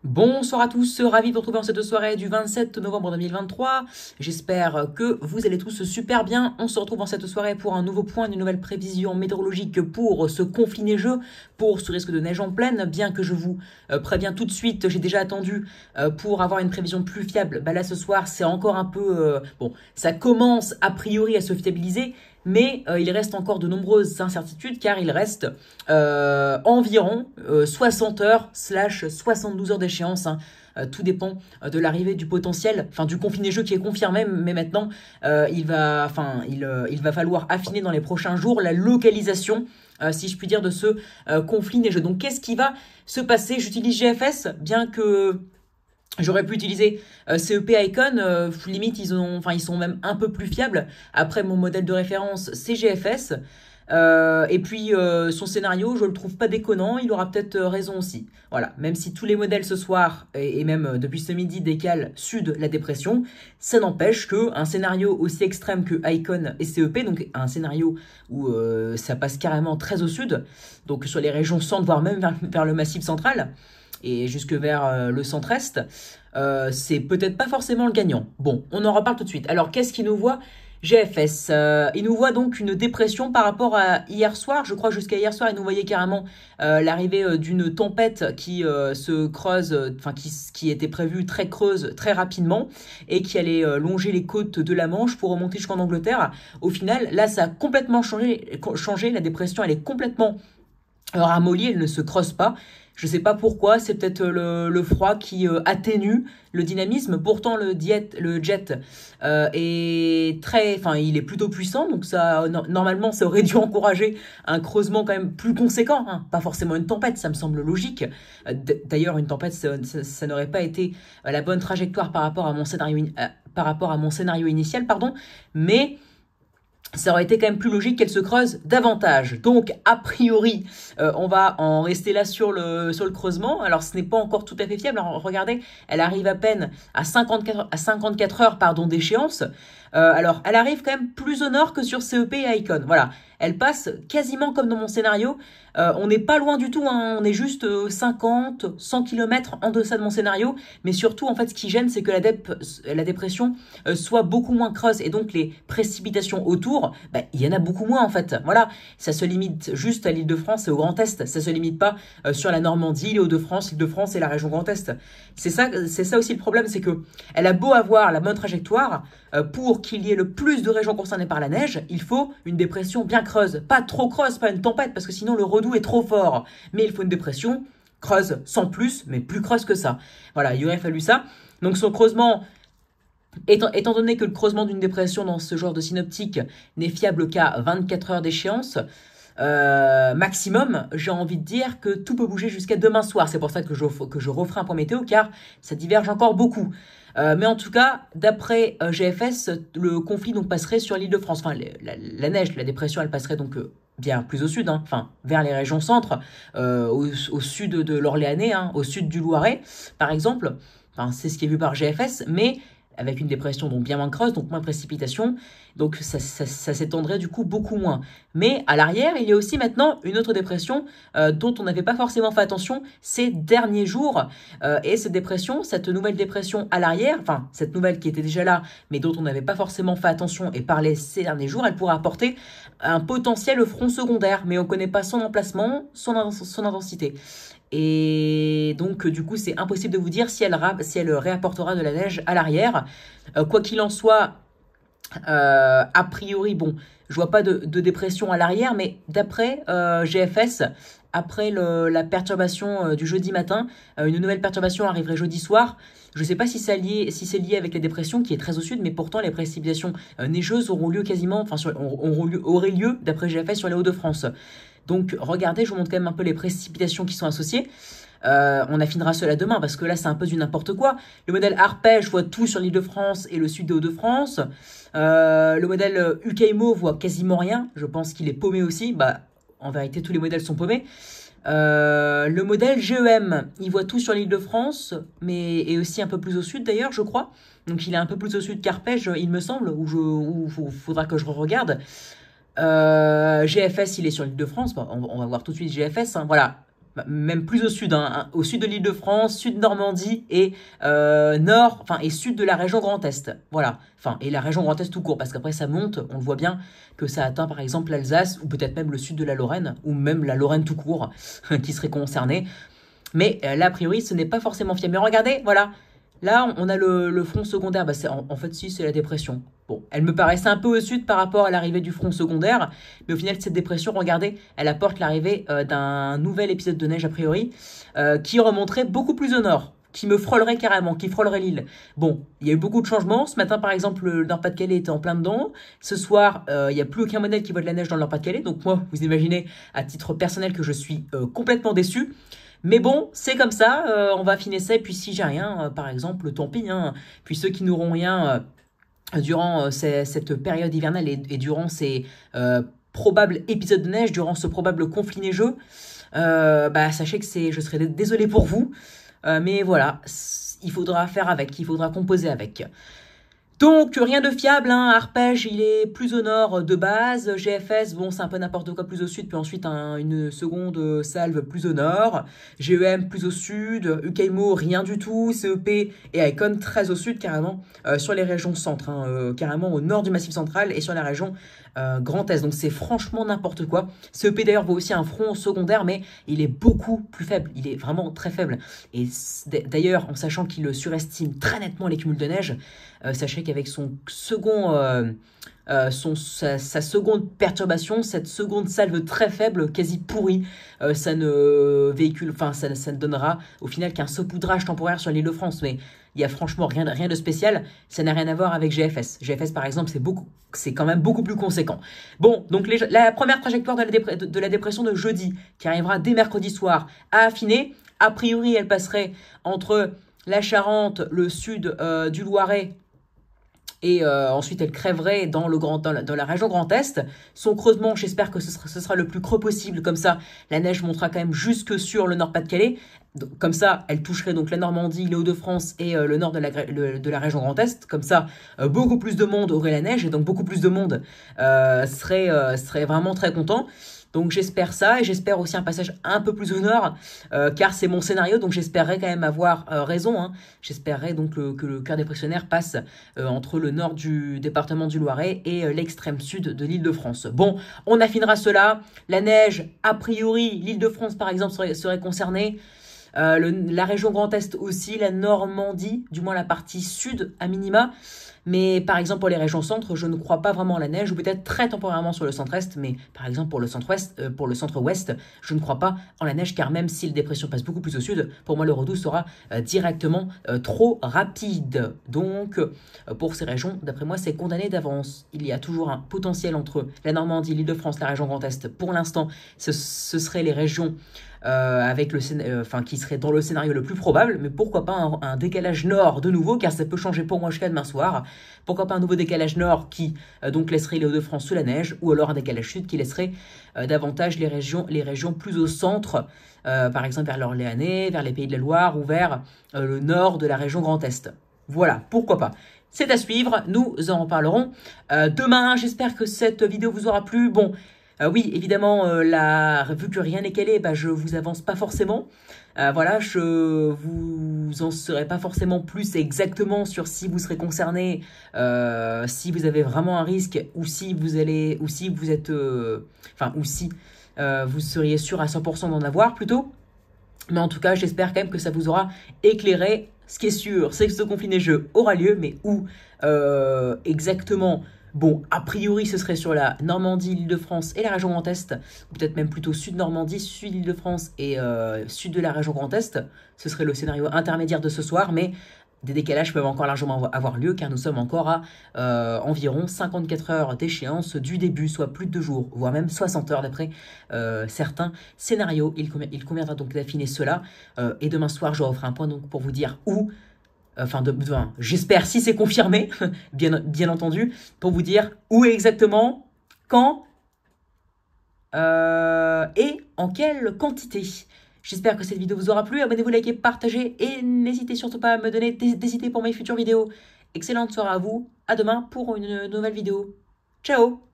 Bonsoir à tous, ravi de vous retrouver en cette soirée du 27 novembre 2023. J'espère que vous allez tous super bien. On se retrouve en cette soirée pour un nouveau point, une nouvelle prévision météorologique pour ce conflit neigeux, pour ce risque de neige en pleine. Bien que je vous préviens tout de suite, j'ai déjà attendu pour avoir une prévision plus fiable. Bah là ce soir c'est encore un peu... bon, ça commence a priori à se fiabiliser, mais il reste encore de nombreuses incertitudes car il reste environ 60 heures slash 72 heures d'échéance. Hein. Tout dépend de l'arrivée du potentiel, enfin du conflit neigeux qui est confirmé, mais maintenant il va falloir affiner dans les prochains jours la localisation, si je puis dire, de ce conflit neigeux. Donc qu'est-ce qui va se passer? J'utilise GFS, bien que j'aurais pu utiliser CEP Icon, limite ils sont même un peu plus fiables. Après mon modèle de référence c'est GFS. Et puis son scénario, je le trouve pas déconnant, il aura peut-être raison aussi. Voilà, même si tous les modèles ce soir et même depuis ce midi décalent sud la dépression, ça n'empêche que un scénario aussi extrême que Icon et CEP, donc un scénario où ça passe carrément très au sud, donc sur les régions centre voire même vers le massif central et jusque vers le centre-est, c'est peut-être pas forcément le gagnant. Bon, on en reparle tout de suite. Alors, qu'est-ce qu'il nous voit GFS? Il nous voit donc une dépression par rapport à hier soir. Je crois jusqu'à hier soir, il nous voyait carrément l'arrivée d'une tempête qui se creuse, qui était prévue très creuse très rapidement et qui allait longer les côtes de la Manche pour remonter jusqu'en Angleterre. Au final, là, ça a complètement changé. La dépression, elle est complètement ramollie, elle ne se creuse pas. Je sais pas pourquoi, c'est peut-être le froid qui atténue le dynamisme. Pourtant, le jet est il est plutôt puissant, donc ça, normalement, ça aurait dû encourager un creusement quand même plus conséquent. Hein. Pas forcément une tempête, ça me semble logique. D'ailleurs, une tempête, ça n'aurait pas été la bonne trajectoire par rapport à mon scénario initial, pardon. Mais ça aurait été quand même plus logique qu'elle se creuse davantage. Donc, a priori, on va en rester là sur le creusement. Alors, ce n'est pas encore tout à fait fiable. Alors, regardez, elle arrive à peine à 54 heures d'échéance. Alors, elle arrive quand même plus au nord que sur CEP et Icon. Voilà, elle passe quasiment comme dans mon scénario. On n'est pas loin du tout, hein. On est juste 50, 100 km en deçà de mon scénario. Mais surtout, en fait, ce qui gêne, c'est que la dépression soit beaucoup moins creuse. Et donc, les précipitations autour, il y en a beaucoup moins, en fait. Voilà, ça se limite juste à l'Île-de-France et au Grand Est. Ça se limite pas sur la Normandie, les Hauts-de-France, l'Île-de-France et la région Grand Est. C'est ça aussi le problème, c'est que elle a beau avoir la bonne trajectoire, pour qu'il y ait le plus de régions concernées par la neige, il faut une dépression bien creuse. Pas trop creuse, pas une tempête, parce que sinon le redout est trop fort. Mais il faut une dépression creuse, sans plus, mais plus creuse que ça. Voilà, il aurait fallu ça. Donc son creusement, étant donné que le creusement d'une dépression dans ce genre de synoptique n'est fiable qu'à 24 heures d'échéance, maximum, j'ai envie de dire que tout peut bouger jusqu'à demain soir. C'est pour ça que je referai un point météo, car ça diverge encore beaucoup. Mais en tout cas, d'après GFS, le conflit donc passerait sur l'Île-de-France. Enfin, la neige, la dépression, elle passerait donc bien plus au sud, hein, enfin vers les régions centres, au sud de l'Orléanais, hein, au sud du Loiret, par exemple. Enfin, c'est ce qui est vu par GFS, mais avec une dépression donc bien moins creuse, donc moins de précipitations, donc ça s'étendrait du coup beaucoup moins. Mais à l'arrière, il y a aussi maintenant une autre dépression dont on n'avait pas forcément fait attention ces derniers jours, et cette nouvelle dépression à l'arrière, enfin cette nouvelle qui était déjà là, mais dont on n'avait pas forcément fait attention et parlé ces derniers jours, elle pourrait apporter un potentiel front secondaire, mais on ne connaît pas son emplacement, son intensité. Et donc, du coup, c'est impossible de vous dire si elle réapportera de la neige à l'arrière. Quoi qu'il en soit, a priori, bon, je vois pas de dépression à l'arrière, mais d'après GFS, après la perturbation du jeudi matin, une nouvelle perturbation arriverait jeudi soir. Je ne sais pas si c'est lié avec la dépression qui est très au sud, mais pourtant les précipitations neigeuses auraient lieu d'après GFS sur les Hauts-de-France. Donc regardez, je vous montre quand même un peu les précipitations qui sont associées. On affinera cela demain parce que là c'est un peu du n'importe quoi. Le modèle Arpège voit tout sur l'Île-de-France et le sud des Hauts-de-France. Le modèle UKMO voit quasiment rien. Je pense qu'il est paumé aussi. En vérité, tous les modèles sont paumés. Le modèle GEM, il voit tout sur l'Île-de-France, mais et aussi un peu plus au sud d'ailleurs, je crois. Donc il est un peu plus au sud qu'Arpège, il me semble, ou faudra que je regarde. GFS, il est sur l'Île-de-France. On va voir tout de suite GFS. Hein, voilà. même plus au sud, hein, au sud de l'Île-de-France, sud de Normandie et nord, enfin et sud de la région Grand Est. Voilà, enfin et la région Grand Est tout court, parce qu'après ça monte, on le voit bien que ça atteint par exemple l'Alsace ou peut-être même le sud de la Lorraine ou même la Lorraine tout court qui serait concernée. Mais là, a priori, ce n'est pas forcément fiable. Mais regardez, voilà, là on a le front secondaire. Bah, en fait, si, c'est la dépression. Bon, elle me paraissait un peu au sud par rapport à l'arrivée du front secondaire, mais au final, cette dépression, regardez, elle apporte l'arrivée d'un nouvel épisode de neige, a priori, qui remonterait beaucoup plus au nord, qui me frôlerait carrément, qui frôlerait l'île. Bon, il y a eu beaucoup de changements. Ce matin, par exemple, le Nord-Pas-de-Calais était en plein dedans. Ce soir, il n'y a plus aucun modèle qui voit de la neige dans le Nord-Pas-de-Calais. Donc moi, vous imaginez, à titre personnel, que je suis complètement déçu. Mais bon, c'est comme ça, on va affiner ça. Et puis si j'ai rien, par exemple, tant pis. Hein. Puis ceux qui n'auront rien durant cette période hivernale et durant ces probables épisodes de neige, durant ce probable conflit neigeux, bah, sachez que je serai désolé pour vous. Mais voilà, il faudra faire avec, il faudra composer avec. Donc, rien de fiable, hein. Arpège, il est plus au nord de base. GFS, bon, c'est un peu n'importe quoi plus au sud. Puis ensuite, une seconde salve plus au nord. GEM, plus au sud. UKMO, rien du tout. CEP et Icon, très au sud, carrément. Sur les régions centre, hein, carrément au nord du Massif central et sur la région Grand Est. Donc, c'est franchement n'importe quoi. CEP, d'ailleurs, voit aussi un front secondaire, mais il est beaucoup plus faible. Il est vraiment très faible. Et d'ailleurs, en sachant qu'il surestime très nettement les cumuls de neige, sachez qu'avec son second, sa seconde perturbation, cette seconde salve très faible, quasi pourrie, ça ne donnera au final qu'un saupoudrage temporaire sur l'Île-de-France. Mais il y a franchement rien de spécial. Ça n'a rien à voir avec GFS. GFS par exemple, c'est quand même beaucoup plus conséquent. Bon, donc la première trajectoire de la dépression de jeudi, qui arrivera dès mercredi soir, à affiner. A priori, elle passerait entre la Charente, le sud du Loiret, et ensuite elle crèverait dans la région Grand Est. Son creusement, j'espère que ce sera le plus creux possible, comme ça la neige montera quand même jusque sur le Nord-Pas-de-Calais. Comme ça, elle toucherait donc la Normandie, les Hauts-de-France et le nord de la région Grand Est. Comme ça, beaucoup plus de monde aurait la neige et donc beaucoup plus de monde serait vraiment très content. Donc j'espère ça et j'espère aussi un passage un peu plus au nord car c'est mon scénario, donc j'espérerais quand même avoir raison. Hein. J'espérerais donc que le cœur dépressionnaire passe entre le nord du département du Loiret et l'extrême sud de l'Île-de-France. Bon, on affinera cela. La neige, a priori, l'Île-de-France par exemple serait concernée. La région Grand Est aussi, la Normandie, du moins la partie sud à minima. Mais par exemple pour les régions centre, je ne crois pas vraiment à la neige, ou peut-être très temporairement sur le centre-est, mais par exemple pour le centre-ouest, je ne crois pas en la neige, car même si la dépression passe beaucoup plus au sud, pour moi le redout sera directement trop rapide. Donc pour ces régions, d'après moi, c'est condamné d'avance. Il y a toujours un potentiel entre la Normandie, l'Île-de-France, la région Grand Est. Pour l'instant, ce seraient les régions qui serait dans le scénario le plus probable, mais pourquoi pas un décalage nord de nouveau, car ça peut changer pour moi jusqu'à demain soir. Pourquoi pas un nouveau décalage nord qui donc laisserait les Hauts-de-France sous la neige, ou alors un décalage sud qui laisserait davantage les régions plus au centre, par exemple vers l'Orléanais, vers les Pays de la Loire ou vers le nord de la région Grand Est. Voilà, pourquoi pas. C'est à suivre, nous en reparlerons demain. J'espère que cette vidéo vous aura plu. Bon, oui, évidemment, vu que rien n'est calé, bah, je vous avance pas forcément. Voilà, je vous en saurai pas forcément plus exactement sur si vous serez concerné, si vous avez vraiment un risque, ou si vous seriez sûr à 100% d'en avoir plutôt. Mais en tout cas, j'espère quand même que ça vous aura éclairé. Ce qui est sûr, c'est que ce conflit neigeux aura lieu, mais où exactement? Bon, a priori, ce serait sur la Normandie, l'Île-de-France et la région Grand Est, ou peut-être même plutôt sud-Normandie, sud-Île-de-France et sud de la région Grand Est. Ce serait le scénario intermédiaire de ce soir, mais des décalages peuvent encore largement avoir lieu, car nous sommes encore à environ 54 heures d'échéance du début, soit plus de 2 jours, voire même 60 heures d'après certains scénarios. Il conviendra donc d'affiner cela, et demain soir, je referai un point donc pour vous dire où. J'espère, si c'est confirmé, bien entendu, pour vous dire où exactement, quand et en quelle quantité. J'espère que cette vidéo vous aura plu. Abonnez-vous, likez, partagez et n'hésitez surtout pas à me donner des idées pour mes futures vidéos. Excellente soirée à vous. À demain pour une nouvelle vidéo. Ciao!